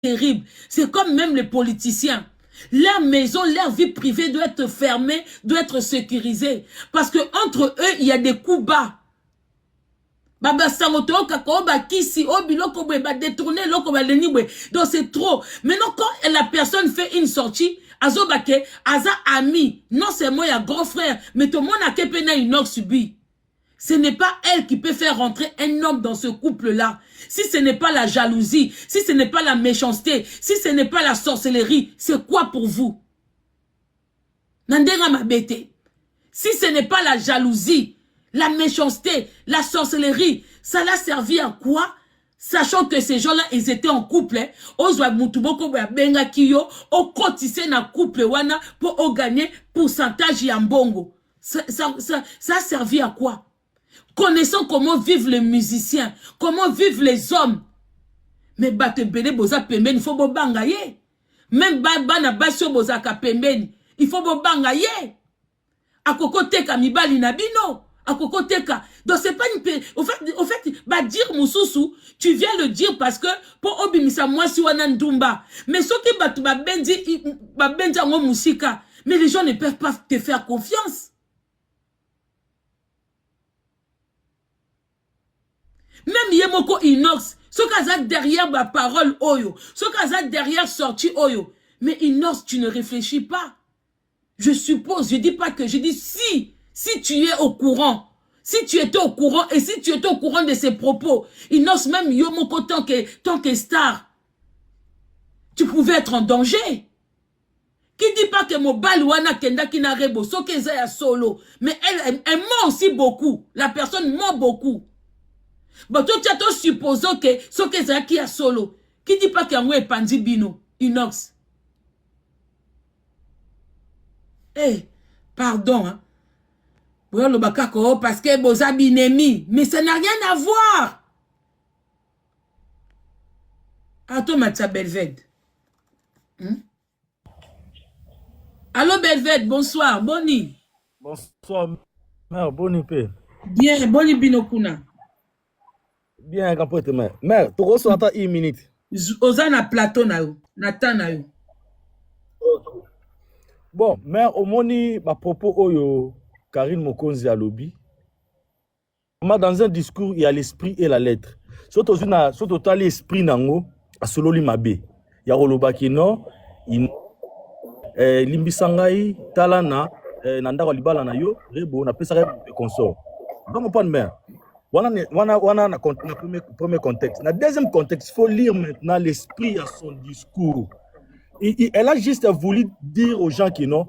terrible. C'est comme même les politiciens. Leur maison, leur vie privée doit être fermée, doit être sécurisée. Parce que entre eux, il y a des coups bas. Donc c'est trop. Maintenant, quand la personne fait une sortie, Azobake, Aza ami, non c'est moi, il y a grand frère, mais tout le monde a qu'épena une subi. Ce n'est pas elle qui peut faire rentrer un homme dans ce couple-là. Si ce n'est pas la jalousie, si ce n'est pas la méchanceté, si ce n'est pas la sorcellerie, c'est quoi pour vous? Nandera mabete. Si ce n'est pas la jalousie, la méchanceté, la sorcellerie, ça l'a servi à quoi? Sachant que ces gens-là, ils étaient en couple, Ozwa Mutuboko Benga Kiyo, au cotissé na couple wana pour gagner pourcentage yambongo. Ça a servi à quoi? Connaissant comment vivent les musiciens, comment vivent les hommes. Mais bate bene boza pembeni, il faut bo bangaye. Même bana basio boza ka pembeni, il faut bo bangaye. Akoko teka mibali na bino. Akoko teka. Donc c'est pas une au fait bah dire mususu, tu viens le dire parce que pour obimisa moi si wana ndumba. Mais ce qui batu ba benji ngo musika, mais les gens ne peuvent pas te faire confiance. Même Yemoko Inox, ce qu'il y a derrière ma parole oyo, ce qu'il y a derrière sortie oyo. Mais Inox, tu ne réfléchis pas. Je suppose, je dis pas que, je dis si tu es au courant, si tu étais au courant et si tu étais au courant de ses propos, Inox même Yomoko tant que star, tu pouvais être en danger. Qui dit pas que mon balouana kenda kinarebo, so que ya solo, mais elle ment aussi beaucoup. La personne ment beaucoup. Bon, tu as supposé que ce que c'est qui a solo. Qui dit pas qu'il y a un pandi bino, Inox. Eh, pardon, hein. Parce que boza binemi. Mais ça n'a rien à voir. Attends, Matia Belvède. Allô, Belvède, bonsoir. Boni. Bonsoir, mère. Boni pe. Bien, Boni Binokuna. Bien, capote, mère. Mère, tu reçois ta 1 minute. Oza na plateau na yo. Nata na yo. Bon, mère, au moni, ma propos oyo, Karine Mokonzi à lobby. Dans un discours, il y a l'esprit et la lettre. Surtout l'esprit nango, à sololi mabe. Il y a Rolobaki no, Limbisangai, Talana, Nanda Walibala na yo, Rebo, na pesa de consort. Donc, pas de mère. Voilà le premier contexte. Dans le deuxième contexte, il faut lire maintenant l'esprit à son discours. Elle a juste voulu dire aux gens qui non,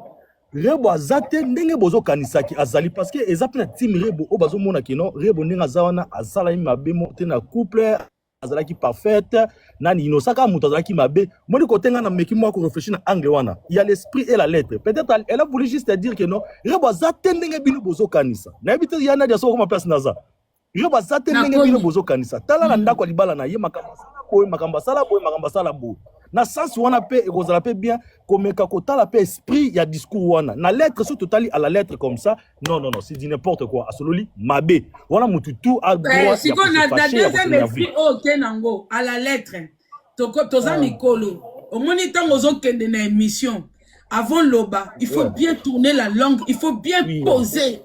Rebo azate ndenge bozo kanisaki azali parce que ezapna na team Rebo o bazo mona ki non, Rebo ndenge azawana azala mabe monte na couple azala ki parfaite nani inosaka muto azala ki mabe moni kote nga na meki moi ko réfléchir na angle wana. Il y a l'esprit et la lettre. Peut-être elle a voulu juste dire que non, Rebo azate ndenge bino bozo kanisa. Na ebite yana dia so comme place naza. Rebo azate ndenge bino bozo kanisa. Tala na ndako libala na ye makamba sala boy. Na sens wana pe ekozala pe bien komeka kotala pe esprit ya discours wana na lettre surtout tali à la lettre comme ça non c'est dit n'importe quoi asololi mabe wana mutu tout a droit si qu'on a deuxième esprit nango à la lettre toza mikolo au moniteur ozo kende na émission avant loba il faut bien tourner la langue il faut bien poser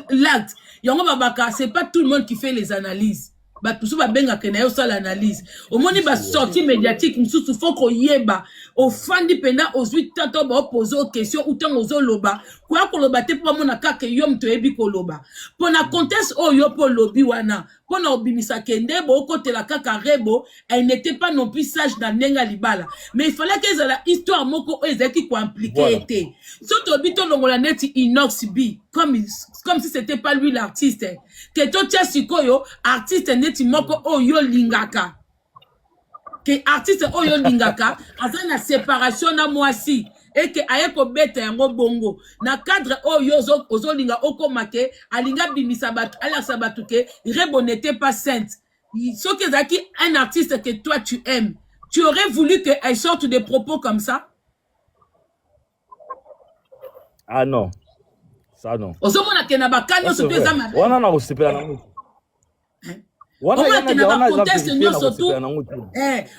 l'acte yango babaka c'est pas tout le monde qui fait les analyses. Tout ça va bien à l'analyse. Au moment où sortie médiatique, il faut qu'on y ait au fan du pendant aux 8 ans, on pose aux questions ou tant aux loba. Quoi qu'on le batte pour mon akak yom te ebi koloba. Pour la conteste au yo pour lobby wana. Pour na obimisa kende bo côté la kaka rebo, elle n'était pas non plus sage dans nenga libala. Mais il fallait qu'elle ait la histoire moko ezeki ko impliqué était. Surtout bito longola neti inox bi comme si c'était pas lui l'artiste. Que to tia sikoyo artiste neti moko oyo lingaka. Que artiste oyo lingaka azana séparation na moisi et que ayeko bete yango bongo na cadre oyo ozo linga okomake alinga bimisa batu ala sabatu ke Rebo n'était pas sainte. Ce que zaki un artiste que toi tu aimes, tu aurais voulu qu'elle sorte des propos comme ça? Ah non. Ça non. Ozomona ke na bakano se pesa ma. Wana na osepela na mutu. omona ke na contexte nyonso tu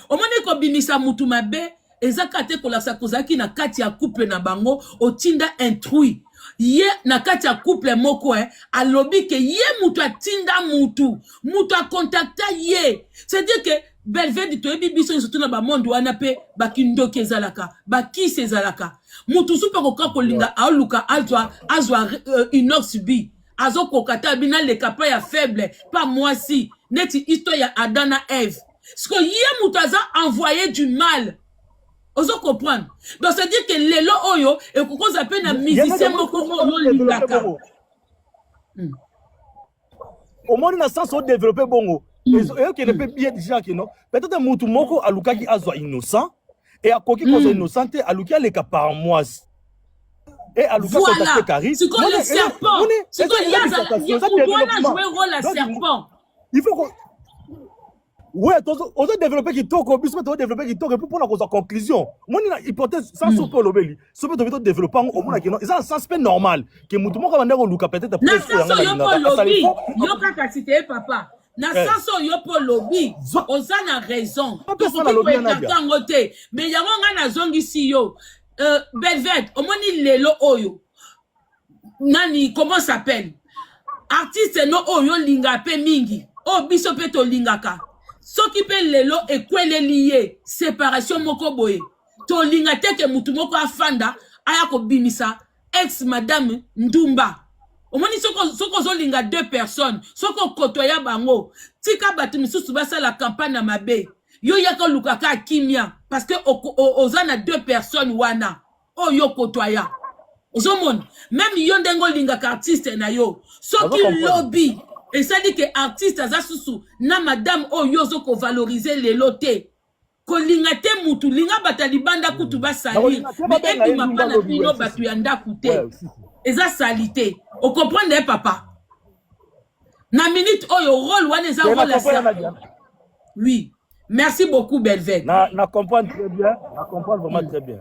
omoni kobimisa mutu mabe ezaka te kolakisa kozalaki na kati ya couple na bango otinda intrui ye na kati ya couple moko alobi ke ye mutu atinda mutu akontakta ye, c'est-à-dire que Belvede toyebi biso surtout na ba monde wana pe bakindoki ezalaka bakisi ezalaka mutu supe koka kolinga aoluka azwa inox bi azo kokata bina le kapa ya faible pas moi si neti histoire ya Adam na Ève parce que ye mutu aza envoyé du mal. Ozo comprendre. Donc c'est dire que lelo oyo et koko zape na musicien moko oyo lingaka. Au moins na sens au développer bongo. Et qui ne peut bien déjà que non. Peut-être mutu moko aluka ki azwa innocent et a koki ko innocente aluka le ka par mois. Et aluka contacter Caris. C'est comme le serpent. C'est comme il y a jouer rôle à serpent. Il faut que ouais, on a développé qui toque, on a développé qui toque pour la conclusion. Moi, une hypothèse sans souper l'obéli. Ce que tu développé au moins qui non, c'est un sens normal que mutu mo kamanda ko luka peut-être na saso yo po lobby yo kaka cité papa na saso yo po lobby oza na raison to ko tango te mais yango nga na zongi si yo Belvede omoni lelo oyo nani comment s'appelle artiste no oyo linga pe mingi o biso pe to lingaka soki pe lelo ekwele lié séparation moko boye to linga te ke mutu moko afanda aya ko bimisa ex madame Ndumba omoni soko zo linga deux personnes soko kotoya bango tika batu misusu basa la campagne mabe yo yaka lukaka kimia parce que ozana deux personnes wana o yo kotoya ozomon même yo ndengo linga ka artiste na yo soki lobby et ça dit que artiste aza susu na madame o yo zo ko valoriser les lotés ko linga te mutu linga batali banda kutu ba salir mais epi mapa na bino batu ya ndaku te eza salité o comprendre papa na minute oyo rôle wana eza rôle à serpent. Oui, merci beaucoup Belvede. Na comprendre très bien, na comprendre vraiment très bien.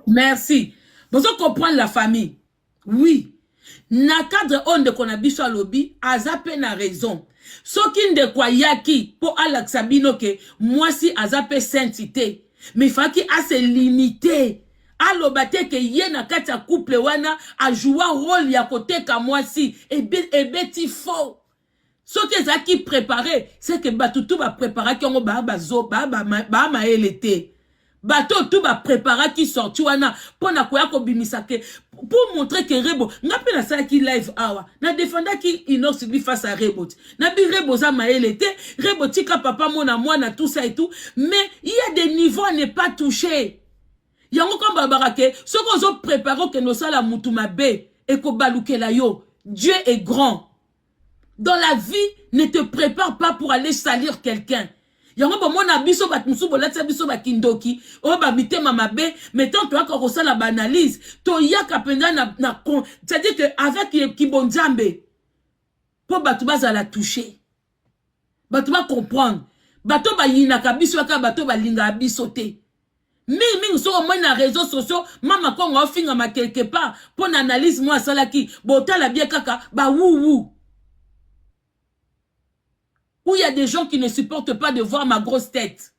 Merci. Vous comprenez la famille. Oui. Na cadre onde kona biso lobby azape na raison. Soki nde kwa yaki po alaksabino ke moi si azape sainteté. Mais faki a se limiter. Alobate ke ye na kati ya couple wana a jouer rôle ya kote ka moi si et beti faux. Soki ezaki préparé, c'est que batutu ba préparer ki ongo ba zo ba maelete. Bateau tout va préparer qui sorti wana pona koya ko bimisake pour montrer que Rebo n'a pas na ça qui live awa na défenda qui inox bi face à Rebo na bi Rebo za maelete Rebo tika papa mona mwana tout ça et tout mais il y a des niveaux à ne pas toucher yango comme babarake ce qu'on zo préparer que no sala mutu mabe et ko balukela yo Dieu est grand dans la vie ne te prépare pas pour aller salir quelqu'un. Yango ba mona biso bat musu bolatsa biso ba kindoki o ba mitema mabe mais tant toi ko sala ba analyse to yaka penda na c'est-à-dire que avec kibonzambe po batu bazala toucher batu ba comprendre bato ba yina ka biso ka bato ba linga biso te mingi so mo na réseaux sociaux mama ko ngofinga ma quelque part pour analyse moi sala ki botala bien kaka ba wu où il y a des gens qui ne supportent pas de voir ma grosse tête.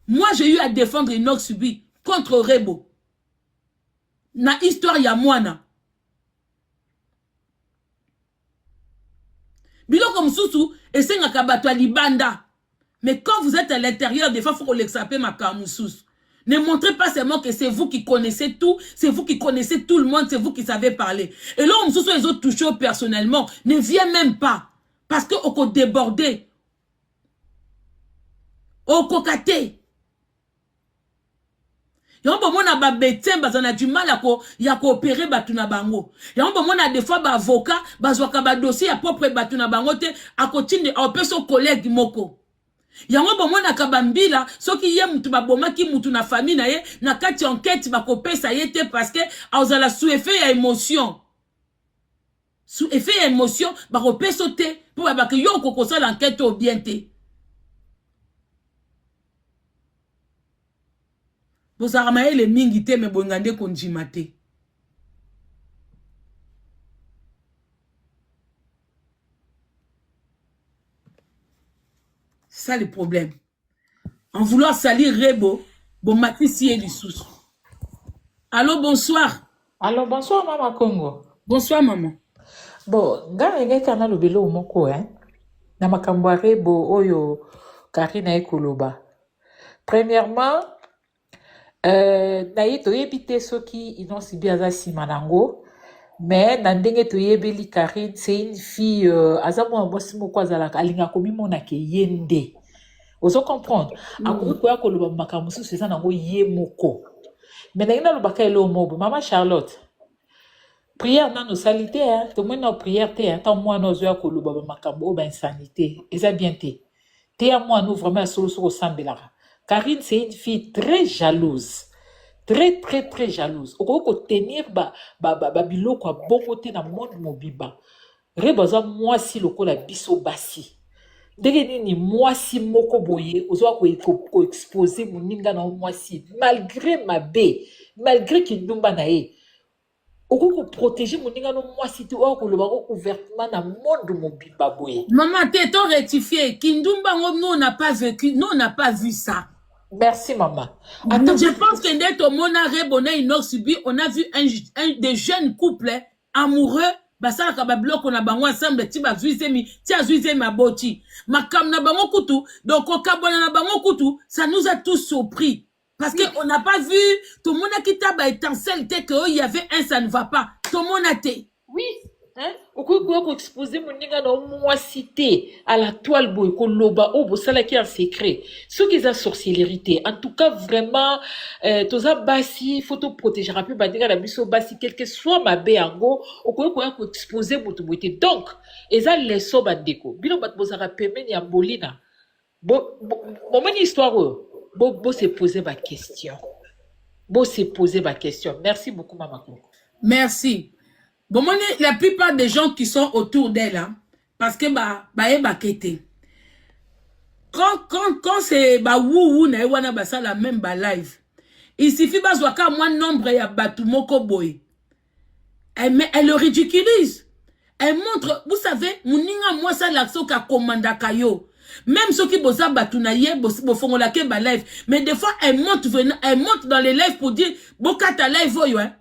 Moi, j'ai eu à défendre Inox Subi contre Rebo. Na histoire ya mwana. Bilo comme sousou, et c'est un kabato libanda. Mais quand vous êtes à l'intérieur, des fois, il faut l'exaper ma kamoussous. Ne montrez pas seulement que c'est vous qui connaissez tout, c'est vous qui connaissez tout le monde, c'est vous qui savez parler. Et là, on se les autres touchés personnellement, ne vient même pas. Parce que on peut déborder. On peut cocater. Yon bon mona ba betin bazana du mal à coopérer batuna bango. Yon bon mona des fois ba avocat bazwaka ba dossier à propre batuna bango te à côté de son collègue moko. Yango bomona kabambila soki ye mutu baboma ki mutu na famille na ye na kati enquête ba kopesa yete parce que azala sous effet ya émotion. Sous effet ya émotion ba kopesa te pour ba que yo kokosa l'enquête au bien te. Bozaramaye le mingi te me bongande konjimate. C'est ça le problème. En vouloir salir Rebo, bon Matisse et du sous. Allô, bonsoir. Alors, bonsoir, Maman Congo. Bonsoir, maman. Bon, nga ngai kana lobelo moko, hein. Na makambo ya Rebo oyo Karina ekoloba. Premièrement, na ye toyebi te soki Inonsi bi aza nsima nango, mais na ndenge toyebeli Karine, c'est une fille aza mwana mwasi moko azalaka alinga komimona ke ye nde. Ozo comprendre? Akoki koya koloba makambo mosusu eza nango ye moko. Mais na ye nalobaka elo mobo, Maman Charlotte. Prière nano salité, hein. Tout le monde a prière, hein. Tant moi, nous avons koloba makambo, ben insanité. Et ça bien te. Te à moi, nous vraiment solo sur Sambelara. Karine, c'est une fille très jalouse. Très, très, très jalouse. Au ko tenir bilo kwa bon côté na monde mobiba. Rebaza moi si loko la biso basi. Dege ni moi si moko boye, ozo ko exposer moninga na moi si malgré ma bé, malgré qu'il ndumba na ye. Oko protéger mon ninga no moi si tu o ko le bako ouvertement na monde mobimba boye. Maman, t'es rectifié. Kindumba, nous, on n'a pas vécu, nous, on n'a pas vu ça. Merci, maman. Attends, je pense que dès que mon arrêt, on a vu des jeunes couples amoureux. Basala kabablo qu'on a bango ensemble, ti azuise ma boti. Makam na bango kutu, donc au kabona na bango kutu, ça nous a tous surpris. Parce qu'on n'a pas vu, tout le monde a quitté la étincelle, qu'il y avait un, ça ne va pas. Tout le monde a été. Oui. Hein? Au coup, exposer mon ninga dans moi cité à la toile boy, qu'on loba, oh, ça là qui est un secret. Ce qui est la sorcellerie. En tout cas, vraiment, tous ça bassi, photo protéger, un peu, bah, la biso bassi, quel que soit ma béango, au coup, exposer mon beauté. Donc, et ça, les sobs à déco. Bilo, bat, bozara, pemen, ya bolina. Bon, histoire, Bon, se poser ma question. Merci beaucoup, Maman. Merci. Bon, la plupart des gens qui sont autour d'elle, hein, parce que, quand c'est, ça la même, live, il suffit, moins nombre, ya batumoko boy. Elle le ridiculise. Elle montre, vous savez, mouninga, moi, ça, l'action qu'a commanda kayo. Même ceux qui bossent batunaye, font la live. Mais des fois, elle monte dans les lives pour dire, Bokata live, hein.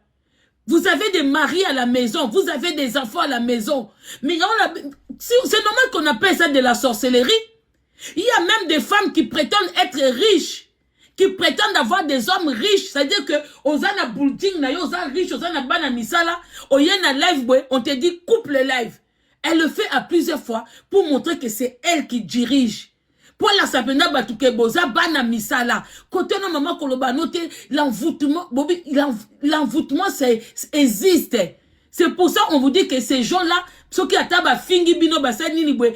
Vous avez des maris à la maison, vous avez des enfants à la maison. Mais c'est normal qu'on appelle ça de la sorcellerie. Il y a même des femmes qui prétendent être riches, qui prétendent avoir des hommes riches. C'est-à-dire que, Ozana building, Ozana riche, Ozana bana misala, Oyena live, on te dit coupe le live. Elle le fait à plusieurs fois pour montrer que c'est elle qui dirige. Pour la sapena batuke boza bana misala. Côté non maman koloba note l'envoûtement, l'envoûtement existe. C'est pour ça on vous dit que ces gens-là, ceux qui attendent fingi bino basani ni bwe,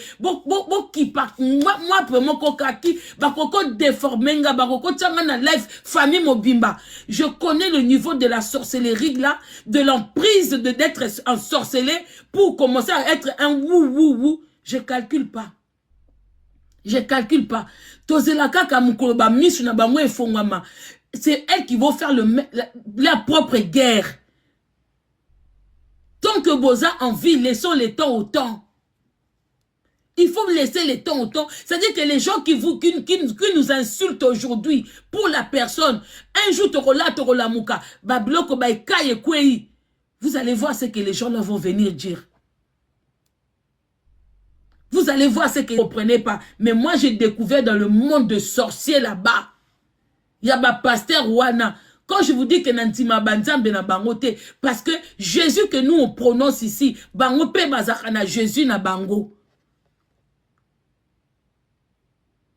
qui part moi vraiment kokaki, bakoko déformenga, bakoko tanga na life famille mobimba. Je connais le niveau de la sorcellerie là, de l'emprise d'être ensorcelé pour commencer à être un wou. Je calcule pas. C'est elle qui va faire la propre guerre. Tant que Boza en vie, laissons le temps au temps. Il faut laisser le temps au temps. C'est-à-dire que les gens qui nous insultent aujourd'hui pour la personne, un jour, vous allez voir ce que les gens là vont venir dire. Vous allez voir ce que vous ne comprenez pas. Mais moi, j'ai découvert dans le monde de sorciers là-bas. Il y a ma pasteur Wana. Quand je vous dis que Nantima Banzambe na bangote, parce que Jésus que nous on prononce ici, bangope bazakana Jésus na bango.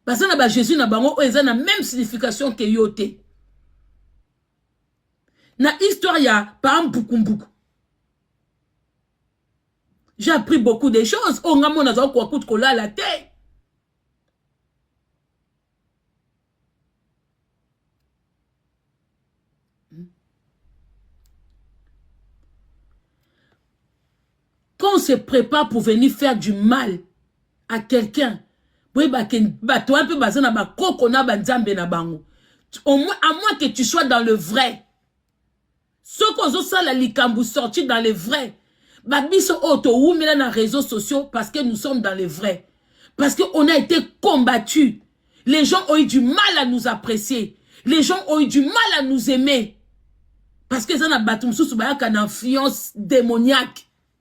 Parce que Jésus na bango, ils ont la même signification que yote. Na histoire ya par Mbukumbuku. J'ai appris beaucoup de choses. Oh, ngamon na zako kwa kola la tête. Quand on se prépare pour venir faire du mal à quelqu'un, à moins que tu sois dans le vrai. Ce qu'on a la likambu sorti dans le vrai. Babiso auto ou mais dans les réseaux sociaux parce que nous sommes dans le vrai. Parce qu'on a été combattus. Les gens ont eu du mal à nous apprécier. Les gens ont eu du mal à nous aimer. Parce que ça n'a pas une influence démoniaque.